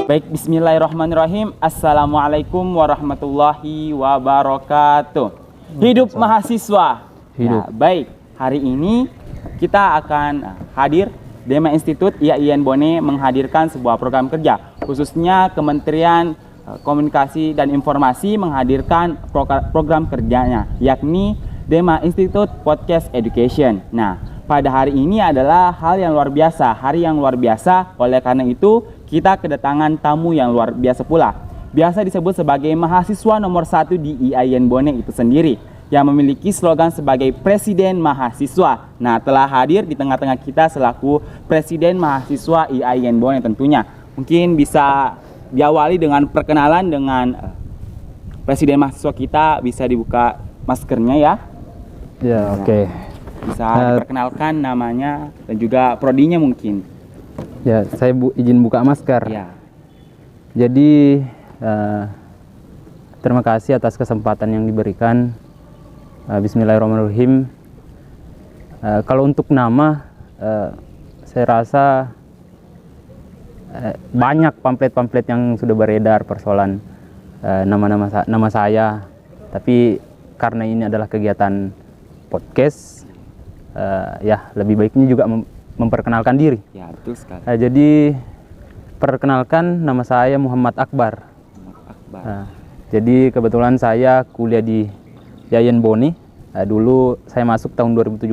Baik, bismillahirrahmanirrahim. Assalamualaikum warahmatullahi wabarakatuh. Hidup mahasiswa. Hidup. Ya, baik, hari ini kita akan hadir. Dema Institut IAIN Bone menghadirkan sebuah program kerja, khususnya Kementerian Komunikasi dan Informasi menghadirkan program kerjanya, yakni Dema Institute Podcast Education. Nah, pada hari ini adalah hari yang luar biasa. Oleh karena itu, kita kedatangan tamu yang luar biasa pula. Biasa disebut sebagai mahasiswa nomor 1 di IAIN Bone itu sendiri, yang memiliki slogan sebagai Presiden Mahasiswa. Nah, telah hadir di tengah-tengah kita selaku Presiden Mahasiswa IAIN Bone tentunya. Mungkin bisa diawali dengan perkenalan dengan Presiden Mahasiswa kita. Bisa dibuka maskernya ya. Ya, oke. Bisa diperkenalkan namanya dan juga prodinya mungkin. Ya, saya izin buka masker. Ya. Jadi terima kasih atas kesempatan yang diberikan. Bismillahirrahmanirrahim. Kalau untuk nama, saya rasa banyak pamflet-pamflet yang sudah beredar persoalan nama saya. Tapi karena ini adalah kegiatan podcast, ya lebih baiknya juga memperkenalkan diri. Ya, betul sekali. Jadi perkenalkan, nama saya Muhammad Akbar. Jadi kebetulan saya kuliah di IAIN Bone. Dulu saya masuk tahun 2017.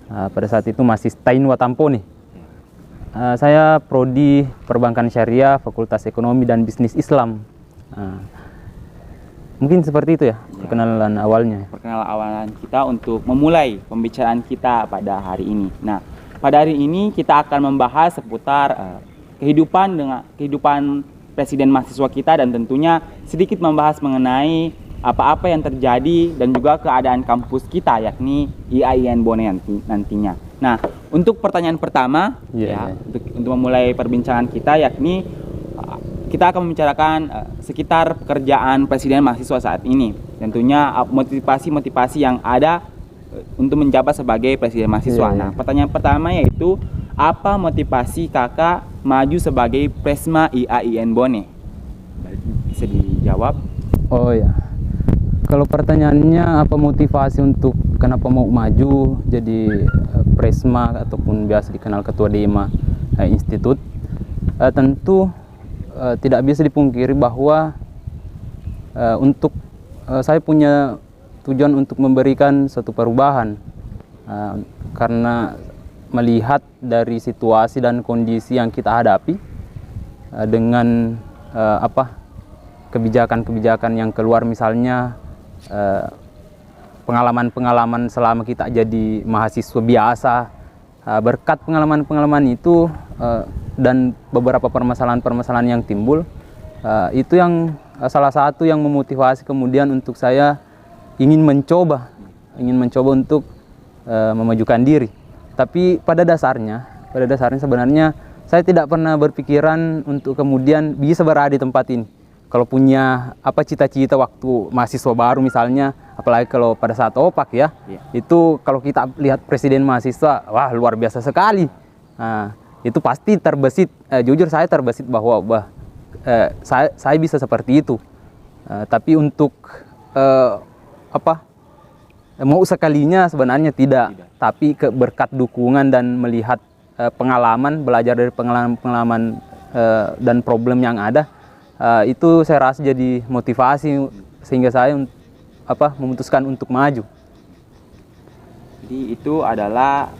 Pada saat itu masih Stain Watampo nih. Saya prodi Perbankan Syariah, Fakultas Ekonomi dan Bisnis Islam. Mungkin seperti itu ya, perkenalan awalnya. Perkenalan awalan kita untuk memulai pembicaraan kita pada hari ini. Nah, pada hari ini kita akan membahas seputar kehidupan Presiden Mahasiswa kita, dan tentunya sedikit membahas mengenai apa-apa yang terjadi dan juga keadaan kampus kita, yakni IAIN Bone nantinya. Nah, untuk pertanyaan pertama, untuk memulai perbincangan kita, yakni kita akan membicarakan sekitar pekerjaan Presiden Mahasiswa saat ini. Tentunya motivasi-motivasi yang ada untuk menjabat sebagai Presiden Mahasiswa. Nah, pertanyaan pertama yaitu, apa motivasi kakak maju sebagai Presma IAIN Bone? Bisa dijawab? Oh ya, kalau pertanyaannya apa motivasi untuk kenapa mau maju jadi Presma ataupun biasa dikenal Ketua Dema Institut, tentu tidak bisa dipungkiri bahwa untuk saya punya tujuan untuk memberikan suatu perubahan, karena melihat dari situasi dan kondisi yang kita hadapi dengan kebijakan-kebijakan yang keluar, misalnya pengalaman-pengalaman selama kita jadi mahasiswa biasa. Berkat pengalaman-pengalaman itu dan beberapa permasalahan-permasalahan yang timbul, itu yang salah satu yang memotivasi kemudian untuk saya ingin mencoba untuk memajukan diri. Tapi pada dasarnya sebenarnya saya tidak pernah berpikiran untuk kemudian bisa berada di tempat ini. Kalau punya cita-cita waktu mahasiswa baru misalnya, apalagi kalau pada saat opak ya, itu kalau kita lihat Presiden Mahasiswa, wah luar biasa sekali. Nah, itu pasti terbesit, jujur saya terbesit bahwa saya bisa seperti itu. Tapi untuk mau sekalinya sebenarnya tidak. Tapi berkat dukungan dan melihat pengalaman, belajar dari pengalaman dan problem yang ada, itu saya rasa jadi motivasi sehingga saya memutuskan untuk maju. Jadi itu adalah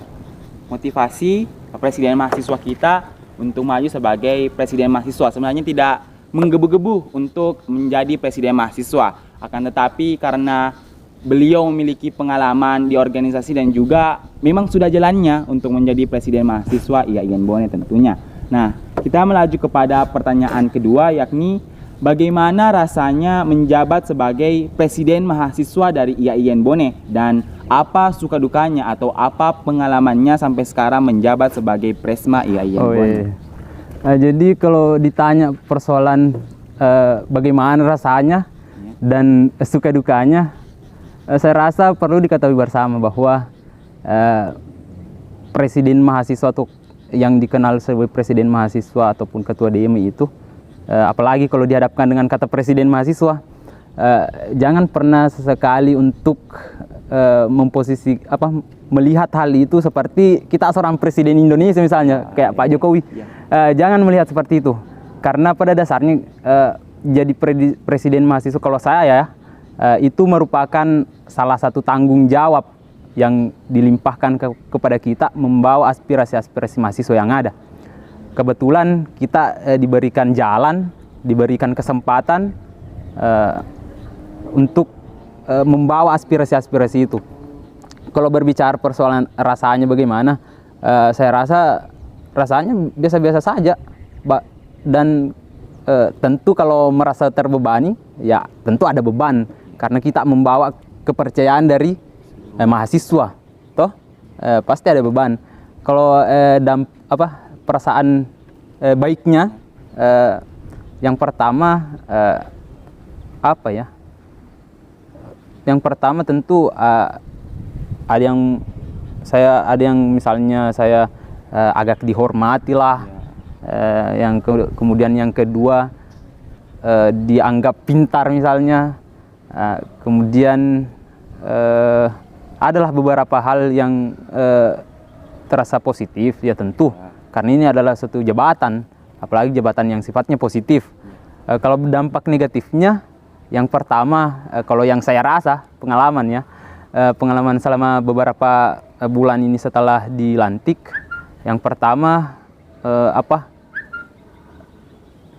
motivasi Presiden Mahasiswa kita untuk maju sebagai Presiden Mahasiswa. Sebenarnya tidak menggebu-gebu untuk menjadi Presiden Mahasiswa, akan tetapi karena beliau memiliki pengalaman di organisasi dan juga memang sudah jalannya untuk menjadi Presiden Mahasiswa IAIN Bone tentunya. Nah, kita melaju kepada pertanyaan kedua, yakni bagaimana rasanya menjabat sebagai Presiden Mahasiswa dari IAIN Bone, dan apa suka dukanya atau apa pengalamannya sampai sekarang menjabat sebagai Presma IAIN Bone? Jadi kalau ditanya persoalan bagaimana rasanya dan suka dukanya, saya rasa perlu diketahui bersama bahwa Presiden Mahasiswa atau yang dikenal sebagai Presiden Mahasiswa ataupun Ketua DMI itu apalagi kalau dihadapkan dengan kata presiden mahasiswa, jangan pernah sesekali untuk melihat hal itu seperti kita seorang presiden Indonesia misalnya, kayak Pak Jokowi. Jangan melihat seperti itu, karena pada dasarnya jadi presiden mahasiswa, kalau saya itu merupakan salah satu tanggung jawab yang dilimpahkan kepada kita membawa aspirasi-aspirasi mahasiswa yang ada. Kebetulan kita diberikan jalan, diberikan kesempatan untuk membawa aspirasi-aspirasi itu. Kalau berbicara persoalan rasanya bagaimana, saya rasanya biasa-biasa saja, dan tentu kalau merasa terbebani, ya tentu ada beban karena kita membawa kepercayaan dari mahasiswa, toh pasti ada beban. Kalau perasaan baiknya, yang pertama Yang pertama tentu ada yang misalnya saya agak dihormati lah. Kemudian yang kedua dianggap pintar misalnya. Kemudian adalah beberapa hal yang terasa positif, ya tentu karena ini adalah suatu jabatan, apalagi jabatan yang sifatnya positif. Kalau dampak negatifnya, yang pertama, kalau yang saya rasa pengalaman selama beberapa bulan ini setelah dilantik, yang pertama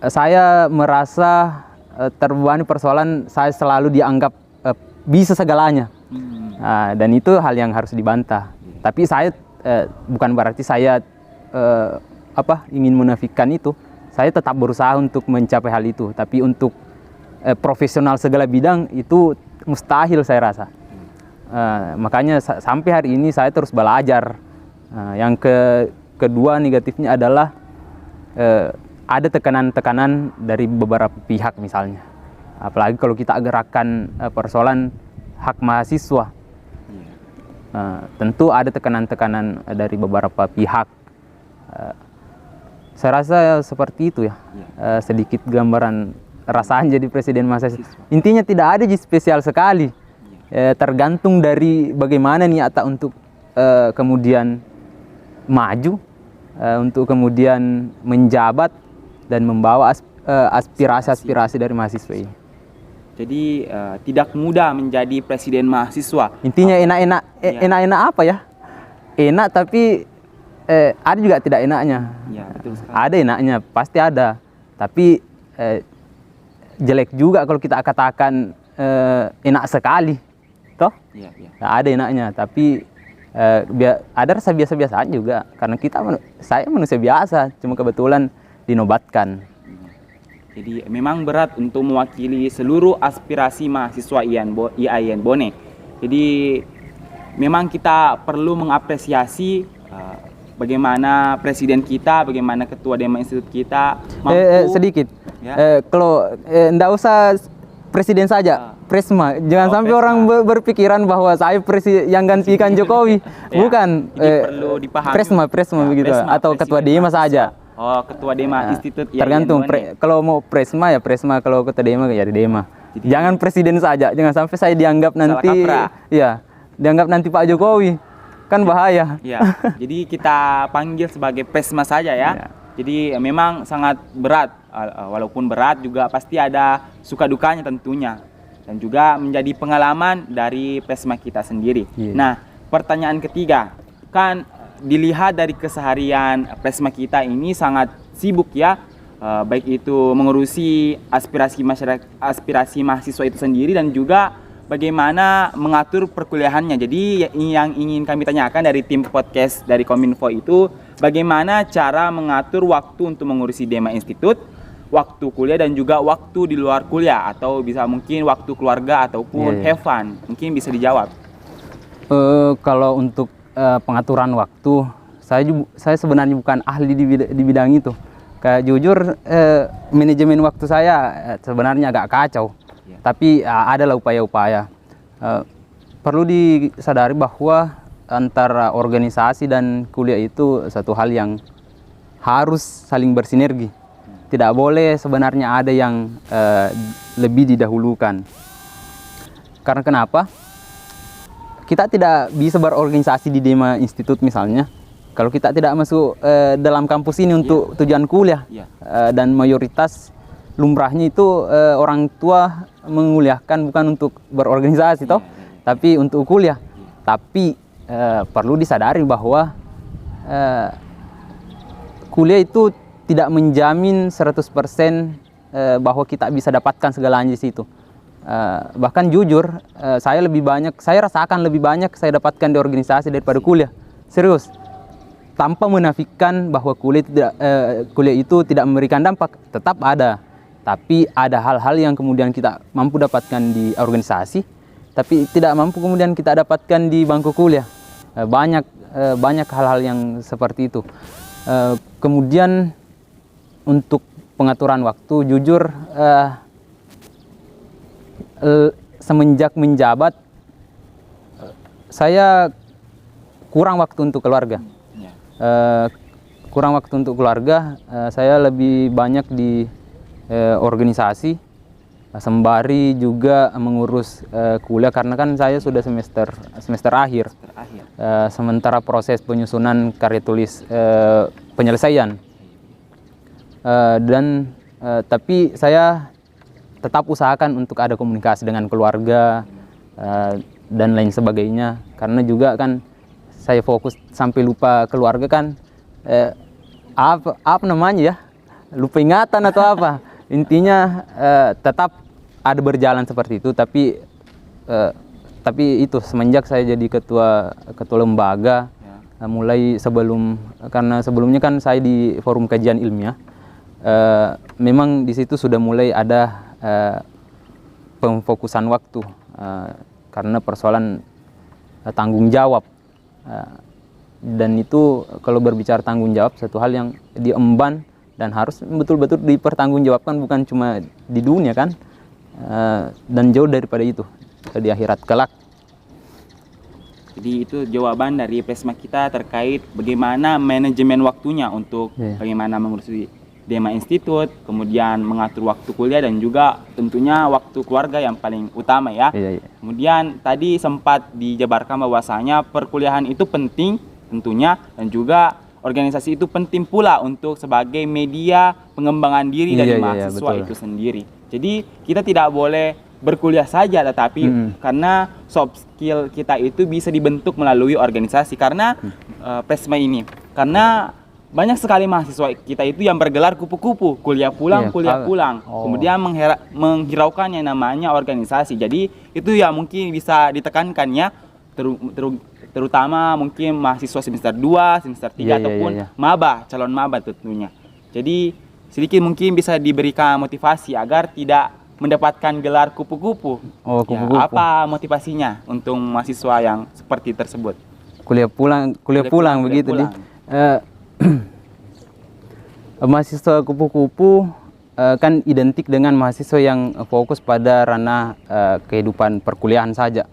saya merasa terbebani persoalan saya selalu dianggap bisa segalanya. Dan itu hal yang harus dibantah. Tapi saya bukan berarti saya ingin menafikan itu. Saya tetap berusaha untuk mencapai hal itu. Tapi untuk profesional segala bidang itu mustahil saya rasa. Makanya sampai hari ini saya terus belajar. Yang kedua negatifnya adalah ada tekanan-tekanan dari beberapa pihak misalnya. Apalagi kalau kita gerakan persoalan hak mahasiswa. Tentu ada tekanan-tekanan dari beberapa pihak. Saya rasa seperti itu ya. Sedikit gambaran rasanya jadi presiden mahasiswa. Intinya tidak ada spesial sekali. Tergantung dari bagaimana niat untuk kemudian maju, untuk kemudian menjabat dan membawa aspirasi-aspirasi dari mahasiswa ini. Jadi tidak mudah menjadi presiden mahasiswa. Intinya enak-enak apa ya? Enak tapi ada juga tidak enaknya. Ya, betul sekali. Ada enaknya, pasti ada. Tapi jelek juga kalau kita katakan enak sekali, toh? Ya. Nah, ada enaknya, tapi ada rasa biasa-biasa aja juga. Karena saya manusia biasa, cuma kebetulan dinobatkan. Jadi memang berat untuk mewakili seluruh aspirasi mahasiswa IAIN Bone. Jadi memang kita perlu mengapresiasi bagaimana presiden kita, bagaimana ketua Dema Institut kita mampu. Sedikit, ya. Kalau enggak usah presiden saja, Presma. Jangan sampai Presma. orang berpikiran bahwa saya yang gantikan Jokowi. Ya, Bukan. perlu dipahami. Presma begitu, atau ketua Dema saja. Oh, ketua Dema Institut IAIN Tergantung. Bone. Kalau mau Presma ya Presma, kalau ketua Dema ya Dema. Jangan presiden saja. Jangan sampai saya dianggap nanti, ya, dianggap nanti Pak Jokowi. Kan bahaya. Ya, jadi kita panggil sebagai Presma saja ya. Jadi memang sangat berat, walaupun berat juga pasti ada suka dukanya tentunya. Dan juga menjadi pengalaman dari Presma kita sendiri. Nah, pertanyaan ketiga, kan dilihat dari keseharian Presma kita ini sangat sibuk ya. Baik itu mengurusi aspirasi mahasiswa itu sendiri dan juga bagaimana mengatur perkuliahannya. Jadi yang ingin kami tanyakan dari tim podcast dari Kominfo itu, bagaimana cara mengatur waktu untuk mengurusi Dema Institut, waktu kuliah dan juga waktu di luar kuliah, atau bisa mungkin waktu keluarga ataupun have fun. Mungkin bisa dijawab. Kalau untuk pengaturan waktu, saya sebenarnya bukan ahli di bidang itu. Kayak jujur, manajemen waktu saya sebenarnya agak kacau. Tapi adalah upaya-upaya. Perlu disadari bahwa antara organisasi dan kuliah itu satu hal yang harus saling bersinergi. tidak boleh sebenarnya ada yang lebih didahulukan. Karena kenapa? Kita tidak bisa berorganisasi di Dema Institute misalnya, kalau kita tidak masuk dalam kampus ini untuk tujuan kuliah. Dan mayoritas lumrahnya itu orang tua menguliahkan bukan untuk berorganisasi toh, tapi untuk kuliah. Tapi perlu disadari bahwa kuliah itu tidak menjamin 100% bahwa kita bisa dapatkan segalanya di situ. Bahkan jujur, saya rasakan lebih banyak saya dapatkan di organisasi daripada kuliah. Serius. Tanpa menafikan bahwa kuliah itu tidak memberikan dampak, tetap ada. Tapi ada hal-hal yang kemudian kita mampu dapatkan di organisasi, tapi tidak mampu kemudian kita dapatkan di bangku kuliah. Banyak hal-hal yang seperti itu. Kemudian untuk pengaturan waktu, jujur semenjak menjabat saya kurang waktu untuk keluarga. Saya lebih banyak di organisasi, sembari juga mengurus kuliah karena kan saya sudah semester akhir. Sementara proses penyusunan karya tulis penyelesaian. Tapi saya tetap usahakan untuk ada komunikasi dengan keluarga dan lain sebagainya, karena juga kan saya fokus sampai lupa keluarga kan, apa namanya ya, lupa ingatan atau apa. Intinya tetap ada berjalan seperti itu, tapi itu semenjak saya jadi ketua lembaga, mulai karena sebelumnya kan saya di forum kajian ilmiah, memang di situ sudah mulai ada pemfokusan waktu karena persoalan tanggung jawab, dan itu kalau berbicara tanggung jawab satu hal yang diemban dan harus betul-betul dipertanggungjawabkan, bukan cuma di dunia kan, dan jauh daripada itu di akhirat kelak. Jadi itu jawaban dari Presma kita terkait bagaimana manajemen waktunya untuk bagaimana mengurus Dema Institute, kemudian mengatur waktu kuliah dan juga tentunya waktu keluarga yang paling utama ya. Kemudian tadi sempat dijabarkan bahwasanya perkuliahan itu penting tentunya, dan juga organisasi itu penting pula untuk sebagai media pengembangan diri dari mahasiswa itu sendiri. Jadi kita tidak boleh berkuliah saja, tetapi karena soft skill kita itu bisa dibentuk melalui organisasi. Karena Presma ini, karena banyak sekali mahasiswa kita itu yang bergelar kupu-kupu, kuliah pulang, kemudian menghiraukan yang namanya organisasi. Jadi itu ya mungkin bisa ditekankan ya, terutama mungkin mahasiswa semester 2, semester 3 ataupun maba, calon maba tentunya. Jadi sedikit mungkin bisa diberikan motivasi agar tidak mendapatkan gelar kupu-kupu. Apa motivasinya untuk mahasiswa yang seperti tersebut? Kuliah pulang begitu. Mahasiswa kupu-kupu kan identik dengan mahasiswa yang fokus pada ranah kehidupan perkuliahan saja,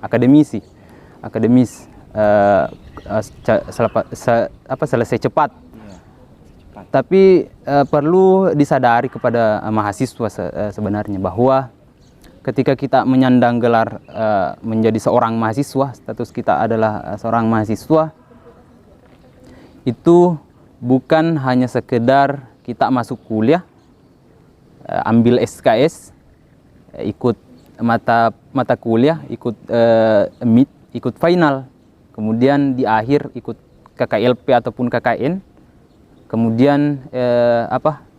akademis, selesai cepat. Tapi perlu disadari kepada mahasiswa sebenarnya bahwa ketika kita menyandang gelar menjadi seorang mahasiswa, status kita adalah seorang mahasiswa, itu bukan hanya sekedar kita masuk kuliah, ambil SKS, ikut mata kuliah, ikut MIT, ikut final, kemudian di akhir ikut KKLP ataupun KKN, kemudian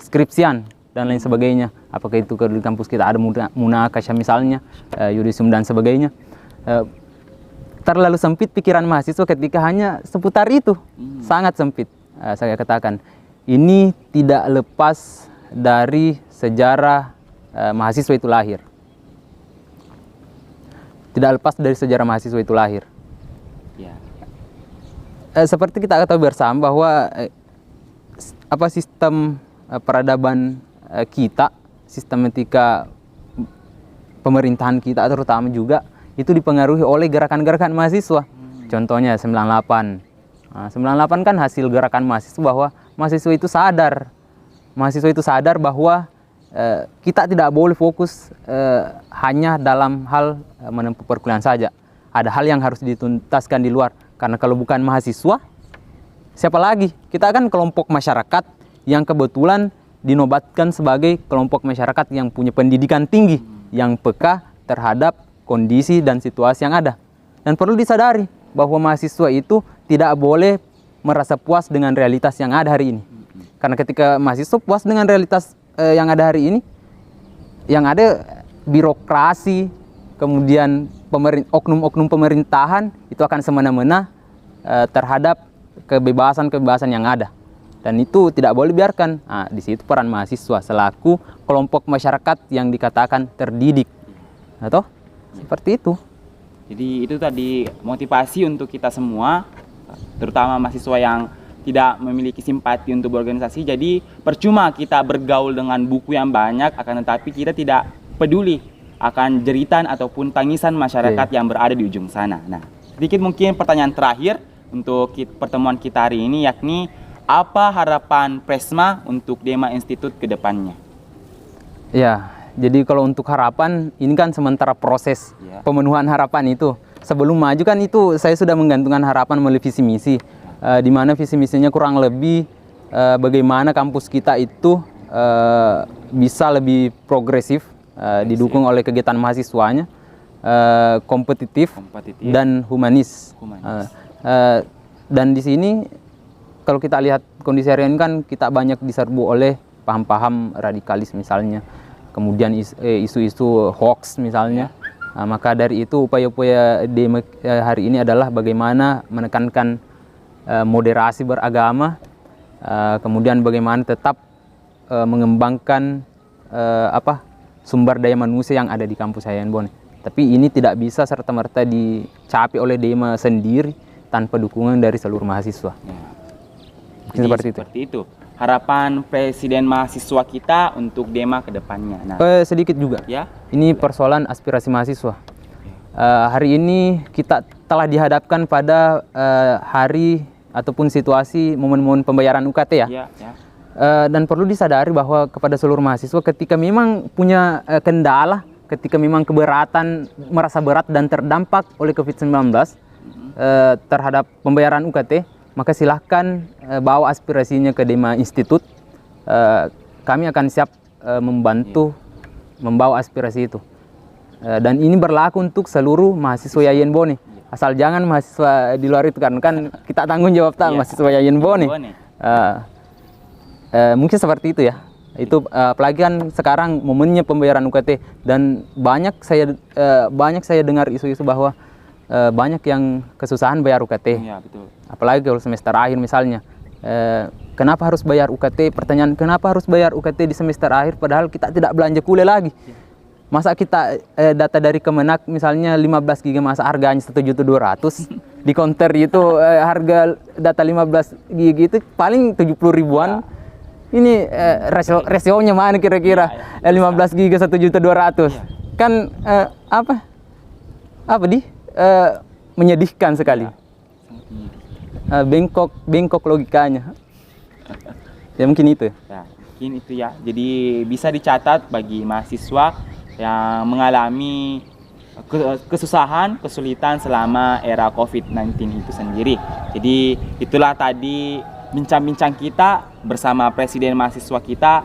skripsian dan lain sebagainya. Apakah itu di kampus kita ada munakasya misalnya, yudisium dan sebagainya. Terlalu sempit pikiran mahasiswa ketika hanya seputar itu, sangat sempit. Saya katakan ini tidak lepas dari sejarah mahasiswa itu lahir. Tidak lepas dari sejarah mahasiswa itu lahir. Seperti kita ketahui bersama bahwa sistem peradaban kita, sistematika pemerintahan kita terutama juga itu dipengaruhi oleh gerakan-gerakan mahasiswa. Contohnya 98. 98 kan hasil gerakan mahasiswa, bahwa mahasiswa itu sadar mahasiswa itu sadar bahwa kita tidak boleh fokus hanya dalam hal menempuh perkuliahan saja. Ada hal yang harus dituntaskan di luar. Karena kalau bukan mahasiswa, siapa lagi? Kita kan kelompok masyarakat yang kebetulan dinobatkan sebagai kelompok masyarakat yang punya pendidikan tinggi, yang peka terhadap kondisi dan situasi yang ada. Dan perlu disadari bahwa mahasiswa itu tidak boleh merasa puas dengan realitas yang ada hari ini. Karena ketika mahasiswa puas dengan realitas yang ada hari ini, yang ada birokrasi, kemudian oknum-oknum pemerintahan itu akan semena-mena terhadap kebebasan-kebebasan yang ada. Dan itu tidak boleh biarkan. Nah, di situ peran mahasiswa selaku kelompok masyarakat yang dikatakan terdidik. Atau seperti itu. Jadi itu tadi motivasi untuk kita semua, terutama mahasiswa yang tidak memiliki simpati untuk berorganisasi. Jadi percuma kita bergaul dengan buku yang banyak, akan tetapi kita tidak peduli akan jeritan ataupun tangisan masyarakat yang berada di ujung sana. Nah, sedikit mungkin pertanyaan terakhir untuk pertemuan kita hari ini, yakni apa harapan Presma untuk Dema Institute ke depannya? Ya, jadi kalau untuk harapan, ini kan sementara proses pemenuhan harapan itu. Sebelum maju kan itu saya sudah menggantungkan harapan melalui visi misi. Di mana visi misinya kurang lebih bagaimana kampus kita itu bisa lebih progresif, didukung oleh kegiatan mahasiswanya, kompetitif dan humanis. Dan di sini kalau kita lihat kondisi hari ini kan kita banyak diserbu oleh paham-paham radikalis misalnya, kemudian isu-isu hoax misalnya. Maka dari itu upaya-upaya Dema hari ini adalah bagaimana menekankan moderasi beragama, kemudian bagaimana tetap mengembangkan sumber daya manusia yang ada di kampus IAIN Bone. Tapi ini tidak bisa serta-merta dicapai oleh Dema sendiri tanpa dukungan dari seluruh mahasiswa. Jadi seperti itu. Harapan Presiden mahasiswa kita untuk Dema ke depannya. Nah, sedikit juga. Ya. Ini persoalan aspirasi mahasiswa. Hari ini kita telah dihadapkan pada hari ataupun situasi momen-momen pembayaran UKT ya. Dan perlu disadari bahwa kepada seluruh mahasiswa ketika memang punya kendala, ketika memang keberatan, merasa berat dan terdampak oleh COVID-19 terhadap pembayaran UKT, maka silahkan bawa aspirasinya ke Dema Institute. Kami akan siap membantu membawa aspirasi itu. Dan ini berlaku untuk seluruh mahasiswa IAIN Bone. Asal jangan mahasiswa di luar itu, kan kita tanggung jawab mahasiswa IAIN Bone. Mungkin seperti itu ya. Itu apalagi kan sekarang momennya pembayaran UKT, dan banyak saya dengar isu-isu bahwa banyak yang kesusahan bayar UKT. Ya, betul. Apalagi kalau semester akhir misalnya. Kenapa harus bayar UKT? Pertanyaan, kenapa harus bayar UKT di semester akhir padahal kita tidak belanja kuliah lagi? Masa kita data dari Kemenak misalnya 15 GB masa harganya 1.200.000, di counter itu harga data 15 GB itu paling 70 ribuan. Ini rasionya mana kira-kira? 15 GB 1.200.000. Kan menyedihkan sekali. Bengkok logikanya. Ya mungkin itu. Ya, mungkin itu ya. Jadi bisa dicatat bagi mahasiswa yang mengalami kesusahan, kesulitan selama era COVID-19 itu sendiri. Jadi itulah tadi bincang-bincang kita bersama Presiden mahasiswa kita,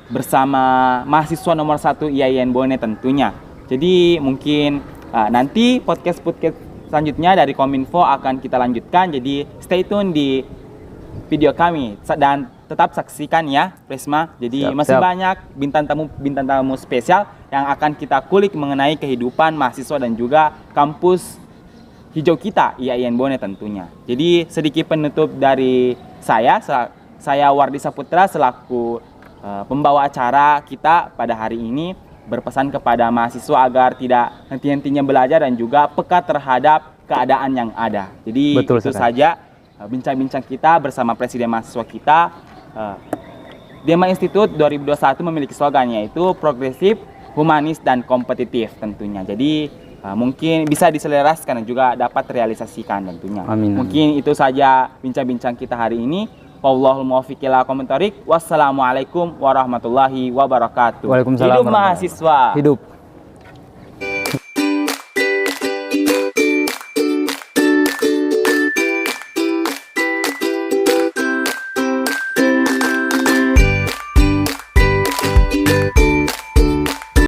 bersama mahasiswa nomor 1 IAIN Bone tentunya. Jadi mungkin nanti podcast selanjutnya dari Kominfo akan kita lanjutkan. Jadi stay tune di video kami dan tetap saksikan ya Presma. Jadi masih banyak bintang tamu spesial yang akan kita kulik mengenai kehidupan mahasiswa dan juga kampus hijau kita IAIN Bone tentunya. Jadi sedikit penutup dari saya Wardi Saputra selaku pembawa acara kita pada hari ini berpesan kepada mahasiswa agar tidak henti-hentinya belajar dan juga peka terhadap keadaan yang ada. Jadi itu saja bincang-bincang kita bersama Presiden mahasiswa kita. Dema Institute 2021 memiliki slogan yaitu progresif, humanis, dan kompetitif tentunya. Jadi mungkin bisa diselaraskan dan juga dapat realisasikan tentunya. Amin. Mungkin itu saja bincang-bincang kita hari ini. Wallahul muwaffiq ila aqwamit thoriq. Wassalamualaikum warahmatullahi wabarakatuh. Waalaikumsalam Hidup warahmatullahi mahasiswa. Hidup.